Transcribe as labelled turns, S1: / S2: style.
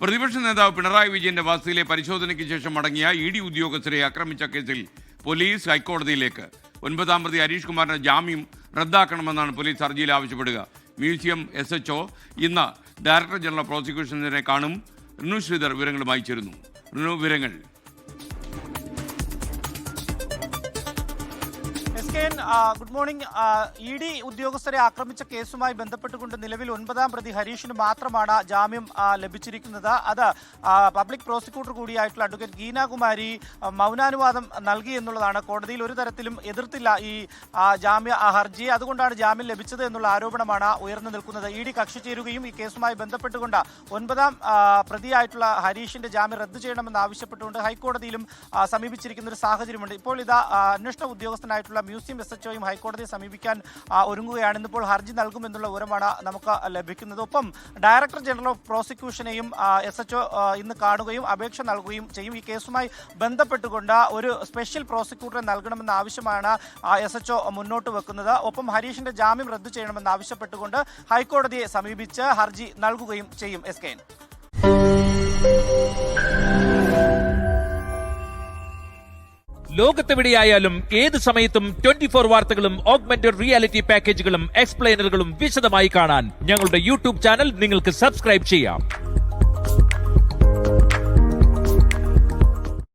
S1: പ്രതിപക്ഷ നേതാവ് പിണറായി വിജയന്റെ വസതിയിലെ പരിശോധനയ്ക്ക് ശേഷം മടങ്ങിയ ഇ.ഡി. ഉദ്യോഗസ്ഥരെ ആക്രമിച്ച കേസിൽ പോലീസ് ഹൈക്കോടതിയിലേക്ക്. 9-ാം പ്രതി ഹരീഷ് കുമാറിന്റെ ജാമ്യം റദ്ദാക്കണമെന്നാണ് പോലീസ് ഹർജിയിൽ ആവശ്യപ്പെടുക. മ്യൂസിയം SHO ഇന്ന് ഡയറക്ടർ ജനറൽ പ്രോസിക്യൂഷനെ കാണും. റിനു ശ്രീധർ വിവരങ്ങളുമായി ചേരുന്നു. റിനു, വിവരങ്ങൾ.
S2: Good morning. ഇ.ഡി. ഉദ്യോഗസ്ഥരെ ആക്രമിച്ച കേസുമായി ബന്ധപ്പെട്ടുകൊണ്ട് നിലവിൽ 9-ാം പ്രതി ഹരീഷിന് മാത്രമാണ് ജാമ്യം ലഭിച്ചിരിക്കുന്നത്. അത് പബ്ലിക് പ്രോസിക്യൂട്ടർ കൂടിയായിട്ടുള്ള അഡ്വക്കേറ്റ് ഗീനാകുമാരി മൗനാനുവാദം നൽകി എന്നുള്ളതാണ്. കോടതിയിൽ ഒരു തരത്തിലും എതിർത്തില്ല ഈ ജാമ്യ ഹർജിയെ. അതുകൊണ്ടാണ് ജാമ്യം ലഭിച്ചത് എന്നുള്ള ആരോപണമാണ് ഉയർന്നു നിൽക്കുന്നത്. ഇ.ഡി. കക്ഷി ചേരുകയും ഈ കേസുമായി ബന്ധപ്പെട്ടുകൊണ്ട് 9-ാം പ്രതിയായിട്ടുള്ള ഹരീഷിന്റെ ജാമ്യം റദ്ദു ചെയ്യണമെന്ന് ആവശ്യപ്പെട്ടുകൊണ്ട് ഹൈക്കോടതിയിലും സമീപിച്ചിരിക്കുന്ന ഒരു സാഹചര്യമുണ്ട്. ഇപ്പോൾ ഇതാ അന്വേഷണ ഉദ്യോഗസ്ഥനായിട്ടുള്ള മ്യൂസിയം SHOയും ഹൈക്കോടതിയെ സമീപിക്കാൻ ഒരുങ്ങുകയാണ്. ഇന്നിപ്പോൾ ഹർജി നൽകുമെന്നുള്ള വിവരമാണ് നമുക്ക് ലഭിക്കുന്നത്. ഒപ്പം ഡയറക്ടർ ജനറൽ ഓഫ് പ്രോസിക്യൂഷനെയും SHO ഇന്ന് കാണുകയും അപേക്ഷ നൽകുകയും ചെയ്യും. ഈ കേസുമായി ബന്ധപ്പെട്ടുകൊണ്ട് ഒരു സ്പെഷ്യൽ പ്രോസിക്യൂട്ടറെ നൽകണമെന്ന ആവശ്യമാണ് SHO മുന്നോട്ട് വെക്കുന്നത്. ഒപ്പം ഹരീഷിന്റെ ജാമ്യം റദ്ദു ചെയ്യണമെന്ന് ആവശ്യപ്പെട്ടുകൊണ്ട് ഹൈക്കോടതിയെ സമീപിച്ച് ഹർജി നൽകുകയും ചെയ്യും. SKN
S3: ലോകത്തെവിടെയായാലും ഏത് സമയത്തും 24 വാർത്തകളും ഓഗ്മെന്റഡ് റിയാലിറ്റി പാക്കേജുകളും എക്സ്പ്ലെയിനറുകളും വിശദമായി കാണാൻ ഞങ്ങളുടെ യൂട്യൂബ് ചാനൽ നിങ്ങൾക്ക് സബ്സ്ക്രൈബ് ചെയ്യാം.